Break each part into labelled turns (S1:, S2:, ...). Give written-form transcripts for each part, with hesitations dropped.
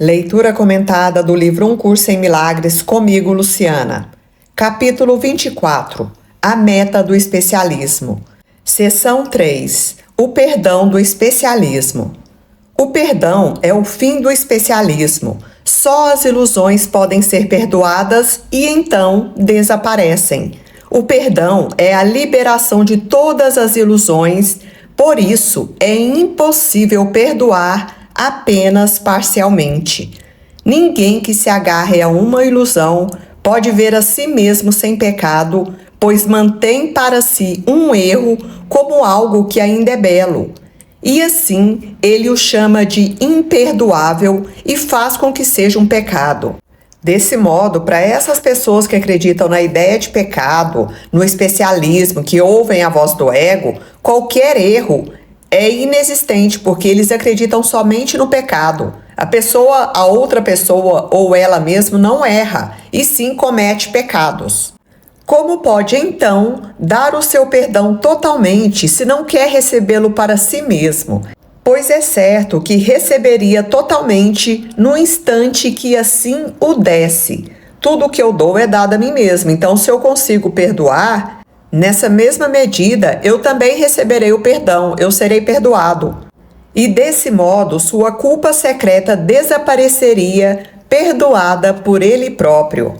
S1: Leitura comentada do livro Um Curso em Milagres, comigo, Luciana. Capítulo 24. A meta do especialismo. Seção 3. O perdão do especialismo. O perdão é o fim do especialismo. Só as ilusões podem ser perdoadas e então desaparecem. O perdão é a liberação de todas as ilusões, por isso é impossível perdoar apenas parcialmente. Ninguém que se agarre a uma ilusão pode ver a si mesmo sem pecado, pois mantém para si um erro como algo que ainda é belo. E assim, ele o chama de imperdoável e faz com que seja um pecado. Desse modo, para essas pessoas que acreditam na ideia de pecado, no especialismo, que ouvem a voz do ego, qualquer erro é inexistente, porque eles acreditam somente no pecado. A outra pessoa ou ela mesma não erra, e sim comete pecados. Como pode, então, dar o seu perdão totalmente se não quer recebê-lo para si mesmo? Pois é certo que receberia totalmente no instante que assim o desse. Tudo o que eu dou é dado a mim mesmo, então se eu consigo perdoar, nessa mesma medida, eu também receberei o perdão, eu serei perdoado. E desse modo, sua culpa secreta desapareceria, perdoada por ele próprio.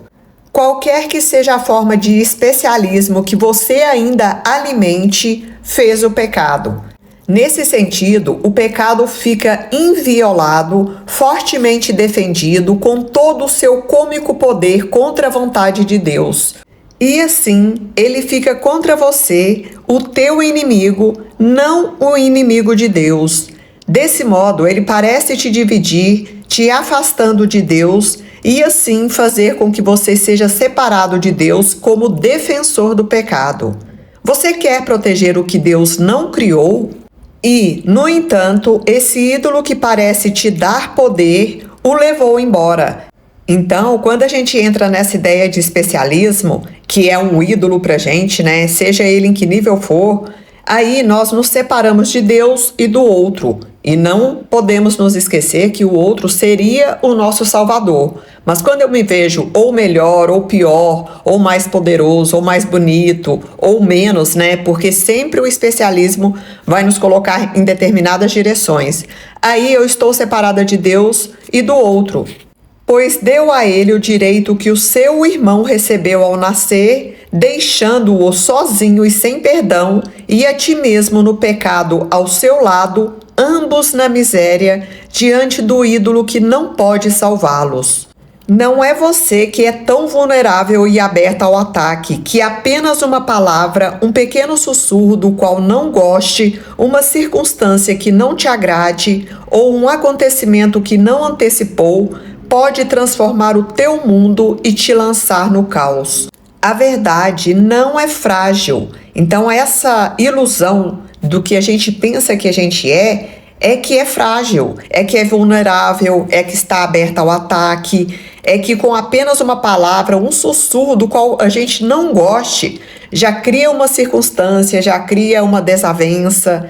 S1: Qualquer que seja a forma de especialismo que você ainda alimente, fez o pecado. Nesse sentido, o pecado fica inviolado, fortemente defendido, com todo o seu cômico poder contra a vontade de Deus. E assim, ele fica contra você, o teu inimigo, não o inimigo de Deus. Desse modo, ele parece te dividir, te afastando de Deus e assim fazer com que você seja separado de Deus como defensor do pecado. Você quer proteger o que Deus não criou? E, no entanto, esse ídolo que parece te dar poder o levou embora. Então, quando a gente entra nessa ideia de especialismo, que é um ídolo pra gente, né? Seja ele em que nível for, aí nós nos separamos de Deus e do outro. E não podemos nos esquecer que o outro seria o nosso Salvador. Mas quando eu me vejo ou melhor, ou pior, ou mais poderoso, ou mais bonito, ou menos, né? Porque sempre o especialismo vai nos colocar em determinadas direções. Aí eu estou separada de Deus e do outro. Pois deu a ele o direito que o seu irmão recebeu ao nascer, deixando-o sozinho e sem perdão, e a ti mesmo no pecado ao seu lado, ambos na miséria, diante do ídolo que não pode salvá-los. Não é você que é tão vulnerável e aberta ao ataque, que apenas uma palavra, um pequeno sussurro do qual não goste, uma circunstância que não te agrade ou um acontecimento que não antecipou, pode transformar o teu mundo e te lançar no caos. A verdade não é frágil. Então essa ilusão do que a gente pensa que a gente é que é frágil, é que é vulnerável, é que está aberta ao ataque, é que com apenas uma palavra, um sussurro do qual a gente não goste, já cria uma circunstância, já cria uma desavença.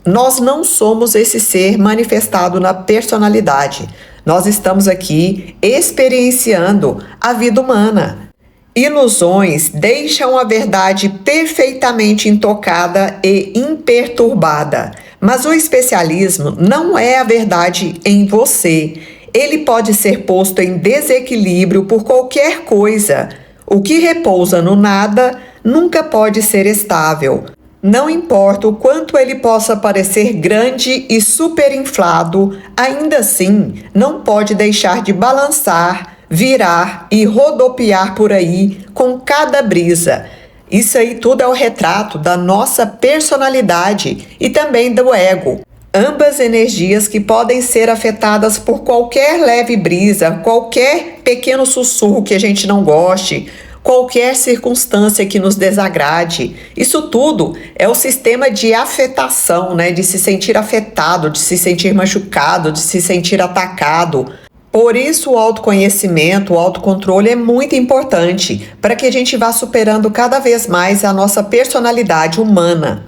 S1: Nós não somos esse ser manifestado na personalidade. Nós estamos aqui experienciando a vida humana. Ilusões deixam a verdade perfeitamente intocada e imperturbada. Mas o especialismo não é a verdade em você. Ele pode ser posto em desequilíbrio por qualquer coisa. O que repousa no nada nunca pode ser estável. Não importa o quanto ele possa parecer grande e superinflado, ainda assim não pode deixar de balançar, virar e rodopiar por aí com cada brisa. Isso aí tudo é o retrato da nossa personalidade e também do ego. Ambas energias que podem ser afetadas por qualquer leve brisa, qualquer pequeno sussurro que a gente não goste, qualquer circunstância que nos desagrade. Isso tudo é o sistema de afetação, né? De se sentir afetado, de se sentir machucado, de se sentir atacado. Por isso o autoconhecimento, o autocontrole é muito importante para que a gente vá superando cada vez mais a nossa personalidade humana.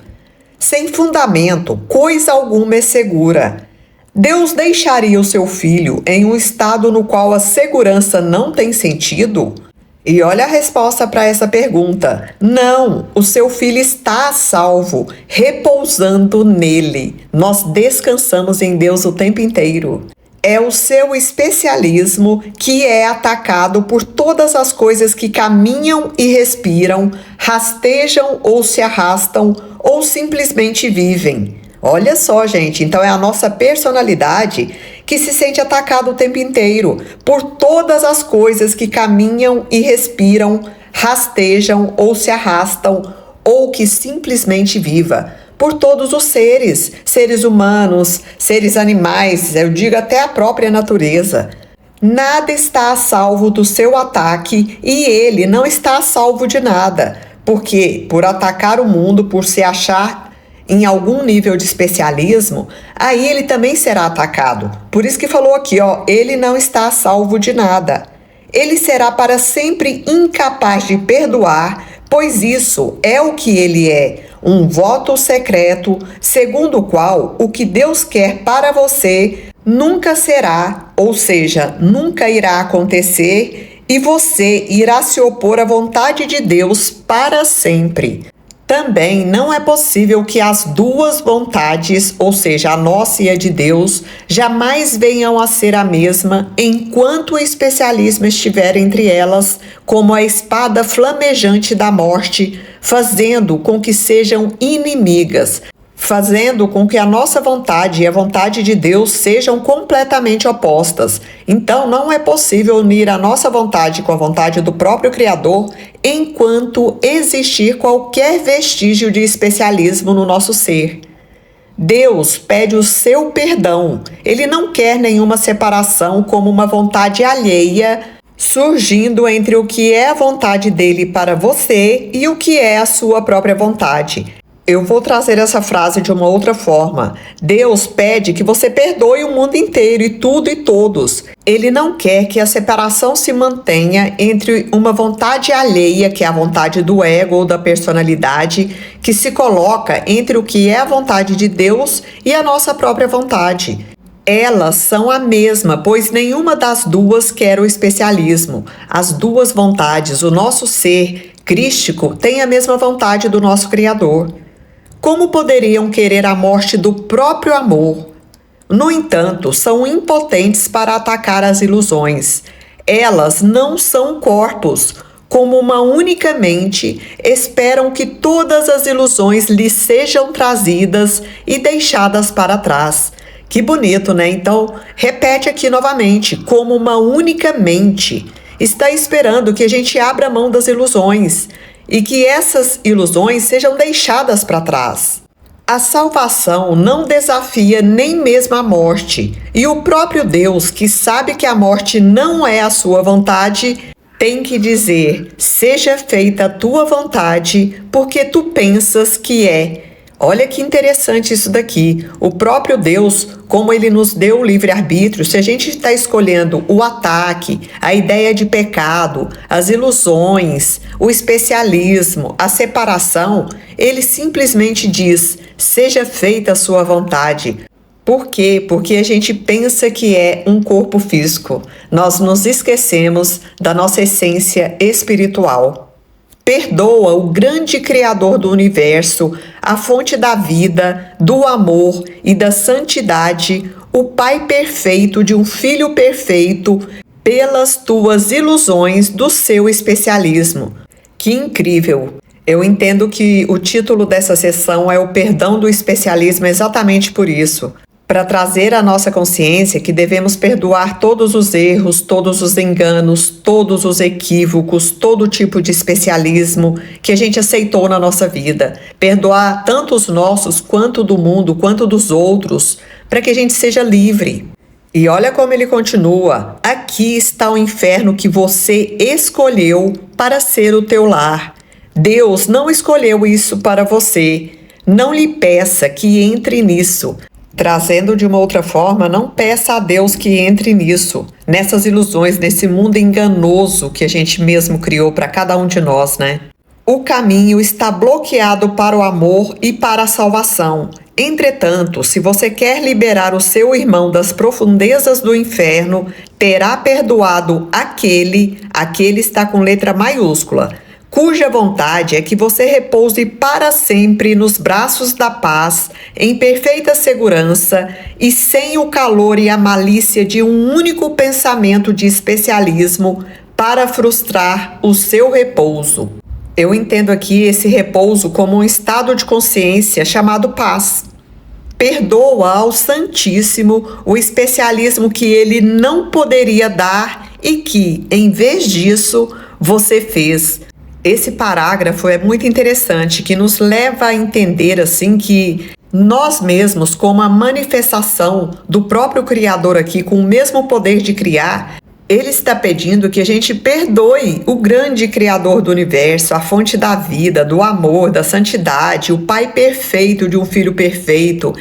S1: Sem fundamento, coisa alguma é segura. Deus deixaria o seu filho em um estado no qual a segurança não tem sentido? E olha a resposta para essa pergunta. Não, o seu filho está a salvo, repousando nele. Nós descansamos em Deus o tempo inteiro. É o seu especialismo que é atacado por todas as coisas que caminham e respiram, rastejam ou se arrastam ou simplesmente vivem. Olha só, gente, então é a nossa personalidade que se sente atacada o tempo inteiro por todas as coisas que caminham e respiram, rastejam ou se arrastam ou que simplesmente viva. Por todos os seres humanos, seres animais, eu digo até a própria natureza. Nada está a salvo do seu ataque e ele não está a salvo de nada, porque por atacar o mundo, por se achar em algum nível de especialismo, aí ele também será atacado. Por isso que falou aqui, ele não está a salvo de nada. Ele será para sempre incapaz de perdoar, pois isso é o que ele é, um voto secreto, segundo o qual o que Deus quer para você nunca será, ou seja, nunca irá acontecer, e você irá se opor à vontade de Deus para sempre. Também não é possível que as duas vontades, ou seja, a nossa e a de Deus, jamais venham a ser a mesma enquanto o especialismo estiver entre elas, como a espada flamejante da morte, fazendo com que sejam inimigas, fazendo com que a nossa vontade e a vontade de Deus sejam completamente opostas. Então, não é possível unir a nossa vontade com a vontade do próprio Criador enquanto existir qualquer vestígio de especialismo no nosso ser. Deus pede o seu perdão. Ele não quer nenhuma separação como uma vontade alheia surgindo entre o que é a vontade dele para você e o que é a sua própria vontade. Eu vou trazer essa frase de uma outra forma. Deus pede que você perdoe o mundo inteiro e tudo e todos. Ele não quer que a separação se mantenha entre uma vontade alheia, que é a vontade do ego ou da personalidade, que se coloca entre o que é a vontade de Deus e a nossa própria vontade. Elas são a mesma, pois nenhuma das duas quer o especialismo. As duas vontades, o nosso ser crístico, tem a mesma vontade do nosso Criador. Como poderiam querer a morte do próprio amor? No entanto, são impotentes para atacar as ilusões. Elas não são corpos. Como uma única mente, esperam que todas as ilusões lhes sejam trazidas e deixadas para trás. Que bonito, né? Então, repete aqui novamente. Como uma única mente, está esperando que a gente abra mão das ilusões e que essas ilusões sejam deixadas para trás. A salvação não desafia nem mesmo a morte, e o próprio Deus, que sabe que a morte não é a sua vontade, tem que dizer: seja feita a tua vontade, porque tu pensas que é. Olha que interessante isso daqui. O próprio Deus, como ele nos deu o livre-arbítrio, se a gente está escolhendo o ataque, a ideia de pecado, as ilusões, o especialismo, a separação, ele simplesmente diz: seja feita a sua vontade. Por quê? Porque a gente pensa que é um corpo físico. Nós nos esquecemos da nossa essência espiritual. Perdoa o grande Criador do universo, a fonte da vida, do amor e da santidade, o Pai perfeito de um Filho perfeito, pelas tuas ilusões do seu especialismo. Que incrível! Eu entendo que o título dessa sessão é o perdão do especialismo exatamente por isso. Para trazer à nossa consciência que devemos perdoar todos os erros, todos os enganos, todos os equívocos, todo tipo de especialismo que a gente aceitou na nossa vida. Perdoar tanto os nossos, quanto do mundo, quanto dos outros, para que a gente seja livre. E olha como ele continua: aqui está o inferno que você escolheu para ser o teu lar. Deus não escolheu isso para você. Não lhe peça que entre nisso. Trazendo de uma outra forma, não peça a Deus que entre nisso, nessas ilusões, nesse mundo enganoso que a gente mesmo criou para cada um de nós, né? O caminho está bloqueado para o amor e para a salvação. Entretanto, se você quer liberar o seu irmão das profundezas do inferno, terá perdoado aquele está com letra maiúscula, cuja vontade é que você repouse para sempre nos braços da paz, em perfeita segurança e sem o calor e a malícia de um único pensamento de especialismo para frustrar o seu repouso. Eu entendo aqui esse repouso como um estado de consciência chamado paz. Perdoa ao Santíssimo o especialismo que ele não poderia dar e que, em vez disso, você fez. Esse parágrafo é muito interessante, que nos leva a entender assim que nós mesmos, como a manifestação do próprio Criador aqui, com o mesmo poder de criar, ele está pedindo que a gente perdoe o grande Criador do universo, a fonte da vida, do amor, da santidade, o Pai perfeito de um Filho perfeito,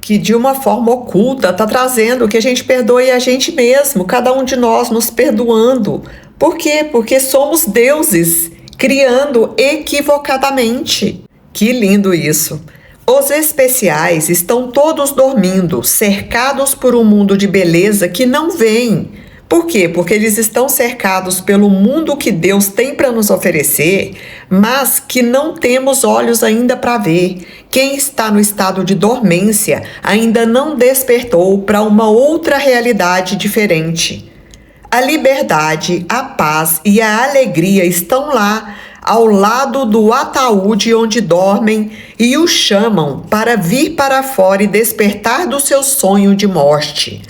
S1: que de uma forma oculta está trazendo que a gente perdoe a gente mesmo, cada um de nós nos perdoando. Por quê? Porque somos deuses, criando equivocadamente. Que lindo isso! Os especiais estão todos dormindo, cercados por um mundo de beleza que não vem. Por quê? Porque eles estão cercados pelo mundo que Deus tem para nos oferecer, mas que não temos olhos ainda para ver. Quem está no estado de dormência ainda não despertou para uma outra realidade diferente. A liberdade, a paz e a alegria estão lá, ao lado do ataúde onde dormem e o chamam para vir para fora e despertar do seu sonho de morte.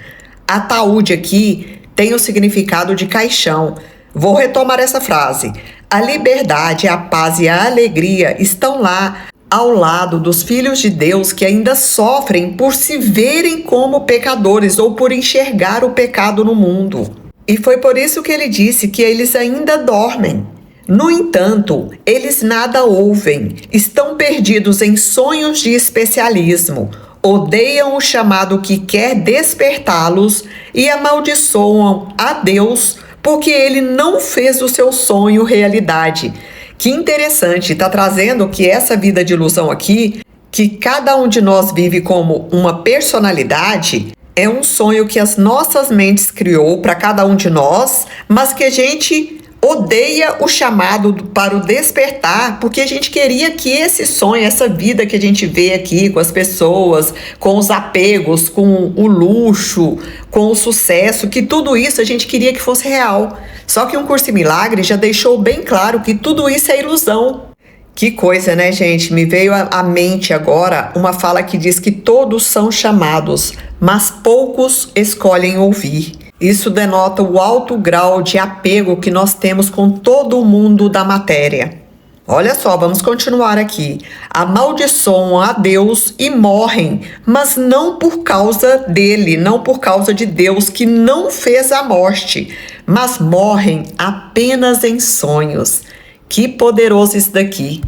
S1: Ataúde aqui tem o significado de caixão. Vou retomar essa frase. A liberdade, a paz e a alegria estão lá, ao lado dos filhos de Deus que ainda sofrem por se verem como pecadores ou por enxergar o pecado no mundo. E foi por isso que ele disse que eles ainda dormem. No entanto, eles nada ouvem, estão perdidos em sonhos de especialismo, odeiam o chamado que quer despertá-los e amaldiçoam a Deus porque ele não fez o seu sonho realidade. Que interessante, está trazendo que essa vida de ilusão aqui, que cada um de nós vive como uma personalidade, é um sonho que as nossas mentes criou para cada um de nós, mas que a gente odeia o chamado para o despertar, porque a gente queria que esse sonho, essa vida que a gente vê aqui com as pessoas, com os apegos, com o luxo, com o sucesso, que tudo isso a gente queria que fosse real. Só que um Curso em Milagres já deixou bem claro que tudo isso é ilusão. Que coisa, né, gente? Me veio à mente agora uma fala que diz que todos são chamados, mas poucos escolhem ouvir. Isso denota o alto grau de apego que nós temos com todo o mundo da matéria. Olha só, vamos continuar aqui. Amaldiçoam a Deus e morrem, mas não por causa dele, não por causa de Deus que não fez a morte, mas morrem apenas em sonhos. Que poderoso isso daqui!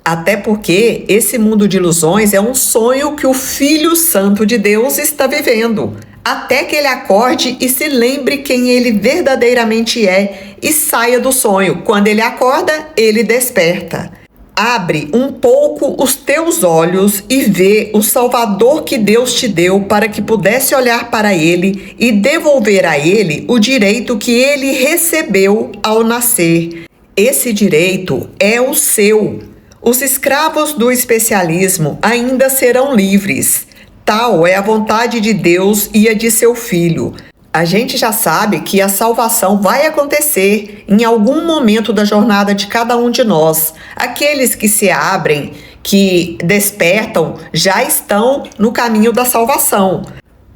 S1: Até porque esse mundo de ilusões é um sonho que o Filho Santo de Deus está vivendo, até que ele acorde e se lembre quem ele verdadeiramente é e saia do sonho. Quando ele acorda, ele desperta. Abre um pouco os teus olhos e vê o Salvador que Deus te deu para que pudesse olhar para ele e devolver a ele o direito que ele recebeu ao nascer. Esse direito é o seu. Os escravos do especialismo ainda serão livres. Tal é a vontade de Deus e a de seu Filho. A gente já sabe que a salvação vai acontecer em algum momento da jornada de cada um de nós. Aqueles que se abrem, que despertam, já estão no caminho da salvação.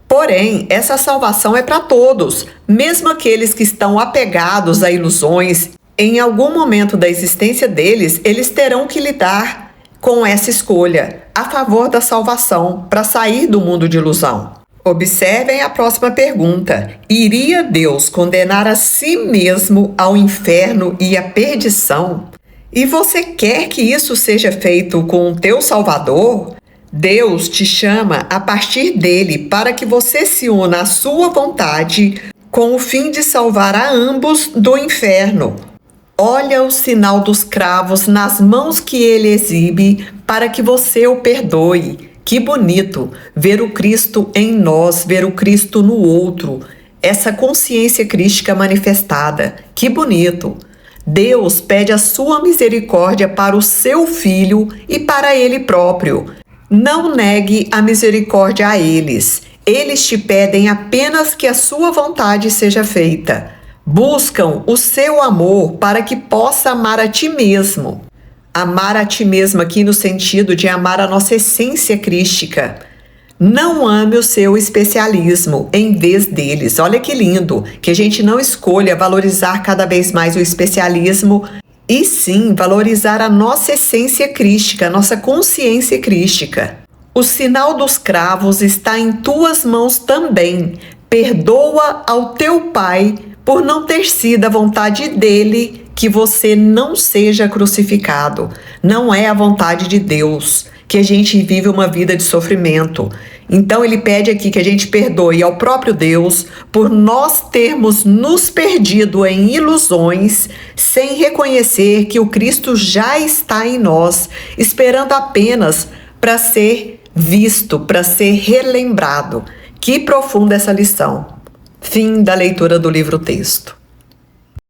S1: Porém, essa salvação é para todos, mesmo aqueles que estão apegados a ilusões. Em algum momento da existência deles, eles terão que lidar com essa escolha a favor da salvação para sair do mundo de ilusão. Observem a próxima pergunta. Iria Deus condenar a si mesmo ao inferno e à perdição? E você quer que isso seja feito com o teu Salvador? Deus te chama a partir dele para que você se una à sua vontade com o fim de salvar a ambos do inferno. Olha o sinal dos cravos nas mãos que ele exibe para que você o perdoe. Que bonito ver o Cristo em nós, ver o Cristo no outro, essa consciência crística manifestada. Que bonito! Deus pede a sua misericórdia para o seu filho e para ele próprio. Não negue a misericórdia a eles. Eles te pedem apenas que a sua vontade seja feita. Buscam o seu amor para que possa amar a ti mesmo. Amar a ti mesmo aqui no sentido de amar a nossa essência crística. Não ame o seu especialismo em vez deles. Olha que lindo, que a gente não escolha valorizar cada vez mais o especialismo e sim valorizar a nossa essência crística, a nossa consciência crística. O sinal dos cravos está em tuas mãos também. Perdoa ao teu pai por não ter sido a vontade dele que você não seja crucificado. Não é a vontade de Deus que a gente vive uma vida de sofrimento. Então ele pede aqui que a gente perdoe ao próprio Deus por nós termos nos perdido em ilusões, sem reconhecer que o Cristo já está em nós, esperando apenas para ser visto, para ser relembrado. Que profunda essa lição. Fim da leitura do livro-texto.